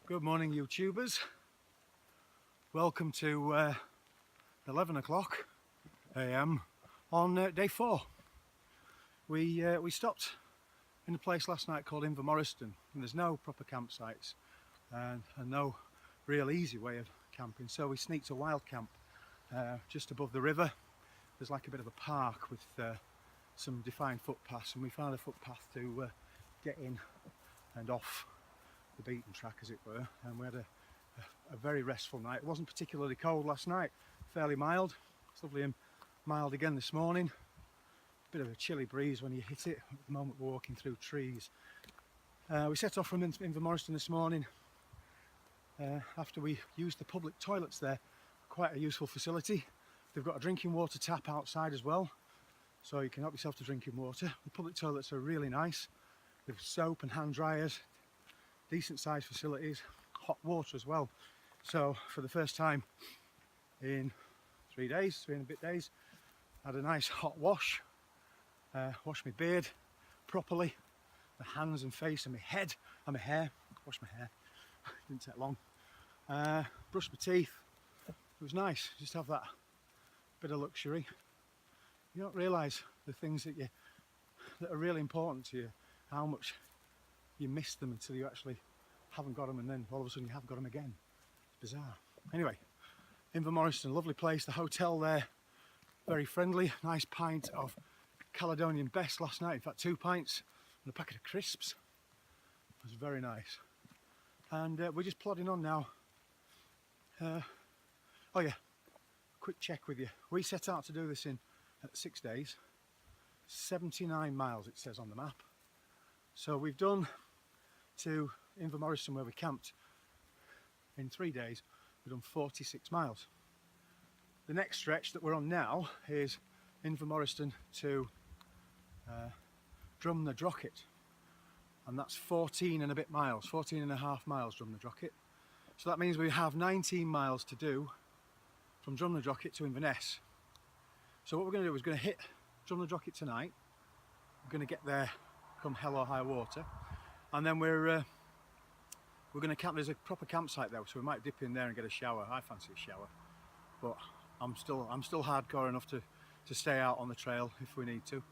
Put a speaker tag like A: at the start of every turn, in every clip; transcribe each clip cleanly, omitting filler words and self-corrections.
A: Good morning, YouTubers. Welcome to 11 o'clock AM on day 4. We stopped in a place last night called Invermorriston, and there's no proper campsites and no real easy way of camping, so we sneaked a wild camp just above the river. There's like a bit of a park with some defined footpaths, and we found a footpath to get in and off the beaten track, as it were, and we had a very restful night. It wasn't particularly cold last night, fairly mild. It's lovely and mild again this morning. Bit of a chilly breeze when you hit it. At the moment we're walking through trees. We set off from Invermorriston this morning after we used the public toilets there. Quite a useful facility. They've got a drinking water tap outside as well, so you can help yourself to drinking water. The public toilets are really nice with soap and hand dryers. Decent sized facilities, hot water as well. So for the first time in 3 and a bit days, had a nice hot wash. Washed my beard properly, the hands and face and my head and my hair. Washed my hair, didn't take long. Brushed my teeth. It was nice just to have that bit of luxury. You don't realise the things that are really important to you, how much you miss them until you actually haven't got them, and then all of a sudden you have got them again. It's bizarre. Anyway, Invermorriston, lovely place. The hotel there, very friendly. Nice pint of Caledonian Best last night. In fact, 2 pints and a packet of crisps. It was very nice. And we're just plodding on now. Oh yeah, quick check with you. We set out to do this in 6 days. 79 miles it says on the map. So we've done to Invermorriston, where we camped, in 3 days. We've done 46 miles. The next stretch that we're on now is Invermorriston to Drumnadrochit, and that's 14 and a bit miles, 14 and a half miles Drumnadrochit. So that means we have 19 miles to do from Drumnadrochit to Inverness. So what we're going to do is we're going to hit Drumnadrochit tonight. We're going to get there come hell or high water, and then we're going to camp. There's a proper campsite there, so we might dip in there and get a shower. I fancy a shower, but I'm still hardcore enough to stay out on the trail if we need to.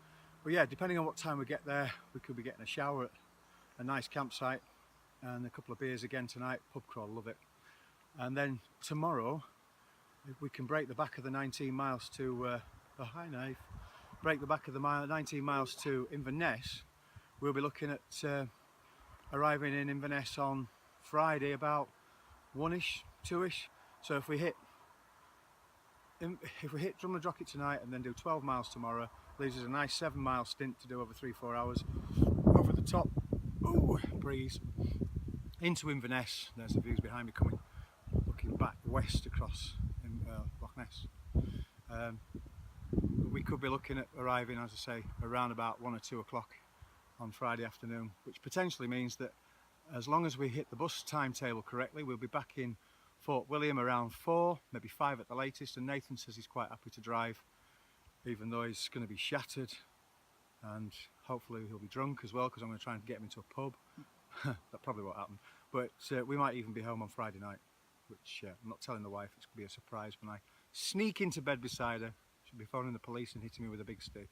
A: But yeah, depending on what time we get there, we could be getting a shower at a nice campsite and a couple of beers again tonight. Pub crawl, love it. And then tomorrow, if we can break the back of the 19 miles to oh hi Nave, break the back of the 19 miles to Inverness. We'll be looking at arriving in Inverness on Friday about 1ish, 2ish. So if we hit Drumnadrochit tonight and then do 12 miles tomorrow, leaves us a nice 7-mile stint to do over 3-4 hours. Over the top, ooh, breeze, into Inverness. There's the views behind me coming, looking back west across Loch Ness. We could be looking at arriving, as I say, around about 1 or 2 o'clock on Friday afternoon, which potentially means that as long as we hit the bus timetable correctly, we'll be back in Fort William around 4, maybe 5 at the latest. And Nathan says he's quite happy to drive, even though he's going to be shattered, and hopefully he'll be drunk as well, because I'm going to try and get him into a pub. That probably won't happen, but we might even be home on Friday night, which I'm not telling the wife. It's going to be a surprise when I sneak into bed beside her. She'll be phoning the police and hitting me with a big stick.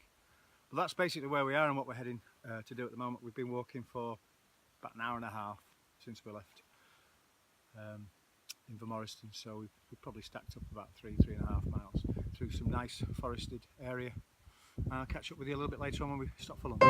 A: But that's basically where we are and what we're heading to do at the moment. We've been walking for about an hour and a half since we left Invermorriston, so we've probably stacked up about 3.5 miles through some nice forested area. And I'll catch up with you a little bit later on when we stop for lunch.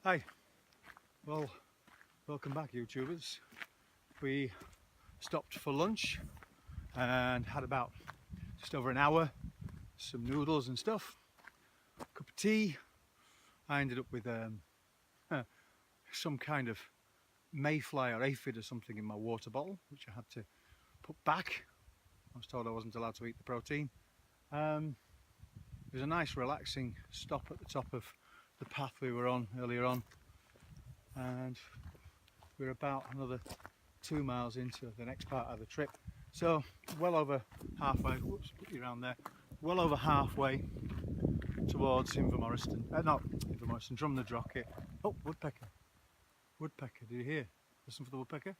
A: Hi, well, welcome back YouTubers. We stopped for lunch and had about just over an hour, some noodles and stuff, a cup of tea. I ended up with some kind of mayfly or aphid or something in my water bottle, which I had to put back. I was told I wasn't allowed to eat the protein. It was a nice relaxing stop at the top of the path we were on earlier on, and we're about another 2 miles into the next part of the trip, so well over halfway. Whoops, put you around there. Well over halfway towards Invermorriston. Not Invermorriston, Drumnadrochit. Oh, woodpecker. Woodpecker, did you hear? Listen for the woodpecker.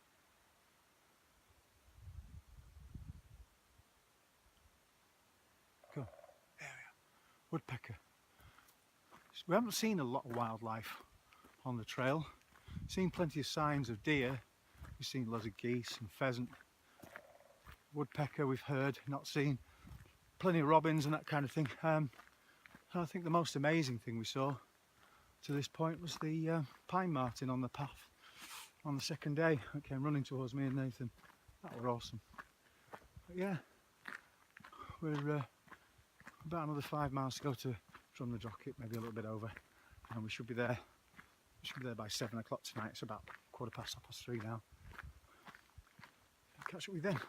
A: Go. There we are. Woodpecker. We haven't seen a lot of wildlife on the trail. Seen plenty of signs of deer. We've seen loads of geese and pheasant. Woodpecker we've heard, not seen. Plenty of robins and that kind of thing. I think the most amazing thing we saw to this point was the pine marten on the path on the second day. It came running towards me and Nathan. That were awesome. But yeah, we're about another 5 miles to go to Drumnadrochit, maybe a little bit over, and we should be there. We should be there by 7 o'clock tonight. It's about 3:15 now. I'll catch up with you then.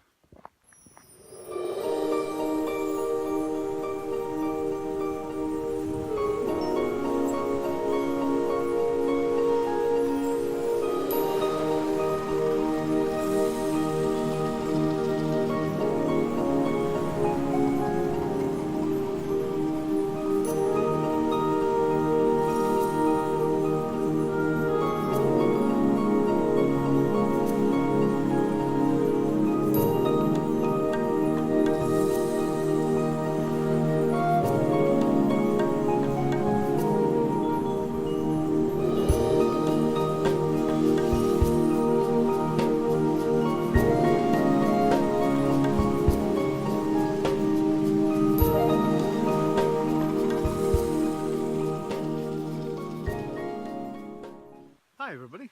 A: Hi everybody,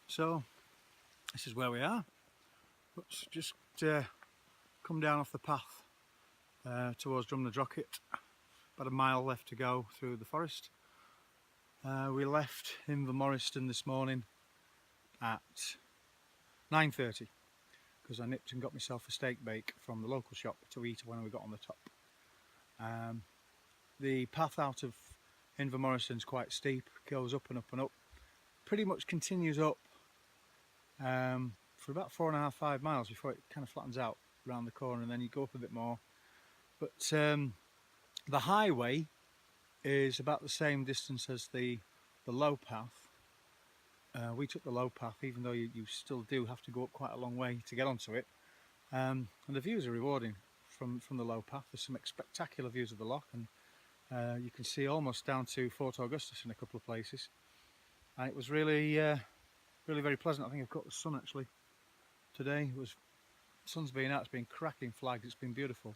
A: so this is where we are. Let's just come down off the path towards Drumnadrochit. About a mile left to go through the forest. We left Invermorriston this morning at 9:30 because I nipped and got myself a steak bake from the local shop to eat when we got on the top. The path out of Invermorriston is quite steep, goes up and up and up. Pretty much continues up for about 4.5 to 5 miles before it kind of flattens out around the corner, and then you go up a bit more. But the highway is about the same distance as the low path. We took the low path, even though you still do have to go up quite a long way to get onto it. And the views are rewarding from the low path. There's some spectacular views of the loch, and you can see almost down to Fort Augustus in a couple of places. And it was really very pleasant. I think I've caught the sun actually today. The sun's been out, it's been cracking flags, it's been beautiful.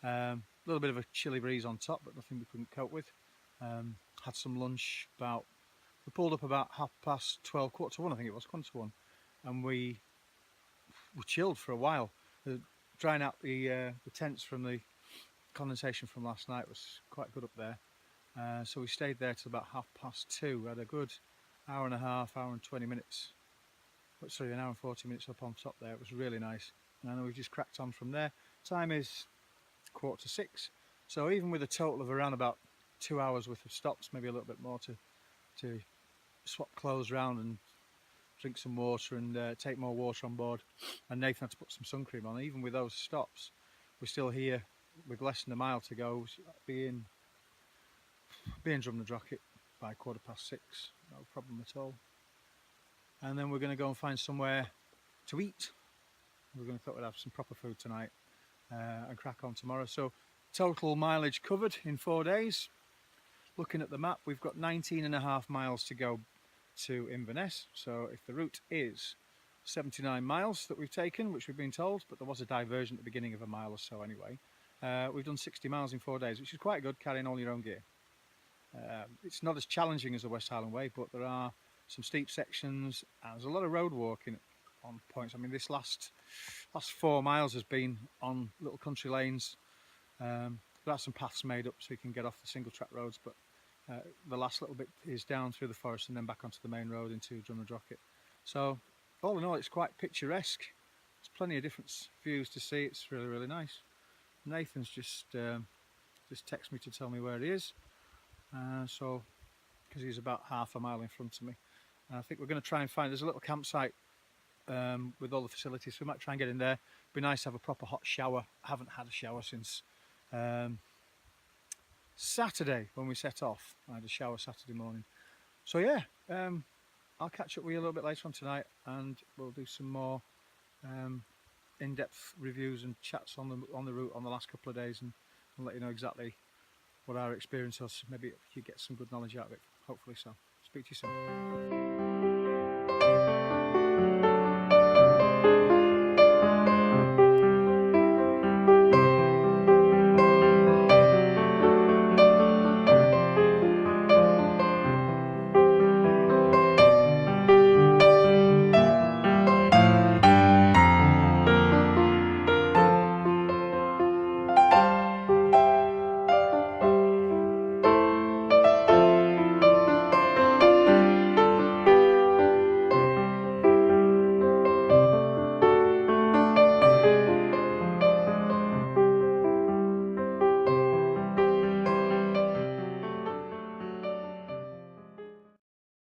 A: A little bit of a chilly breeze on top, but nothing we couldn't cope with. Had some lunch we pulled up about 12:30, 1:15 I think it was, 1:15, and we chilled for a while. Drying out the tents from the condensation from last night was quite good up there. So we stayed there till about 2:30. We had a good hour and a half, hour and 20 minutes. Sorry, an hour and 40 minutes up on top there. It was really nice. And we've just cracked on from there. Time is 5:45. So even with a total of around about 2 hours worth of stops, maybe a little bit more to swap clothes around and drink some water and take more water on board. And Nathan had to put some sun cream on. Even with those stops, we're still here with less than a mile to go. Be in Drumnadrochit by 6:15, no problem at all. And then we're going to go and find somewhere to eat. We're going to thought we'd have some proper food tonight and crack on tomorrow. So total mileage covered in 4 days. Looking at the map, we've got 19.5 miles to go to Inverness. So if the route is 79 miles that we've taken, which we've been told, but there was a diversion at the beginning of a mile or so anyway, we've done 60 miles in 4 days, which is quite good, carrying all your own gear. It's not as challenging as the West Highland Way, but there are some steep sections and there's a lot of road walking on points. I mean, this last 4 miles has been on little country lanes. There are some paths made up so you can get off the single track roads, but the last little bit is down through the forest and then back onto the main road into Drumnadrochit. So all in all, it's quite picturesque. There's plenty of different views to see. It's really, really nice. Nathan's just texted me to tell me where he is. So, because he's about half a mile in front of me. And I think we're going to try and find, there's a little campsite with all the facilities, so we might try and get in there. It'd be nice to have a proper hot shower. I haven't had a shower since Saturday when we set off. I had a shower Saturday morning. So yeah, I'll catch up with you a little bit later on tonight and we'll do some more in-depth reviews and chats on the route on the last couple of days and let you know exactly what our experience was. Maybe you get some good knowledge out of it, hopefully so. Speak to you soon.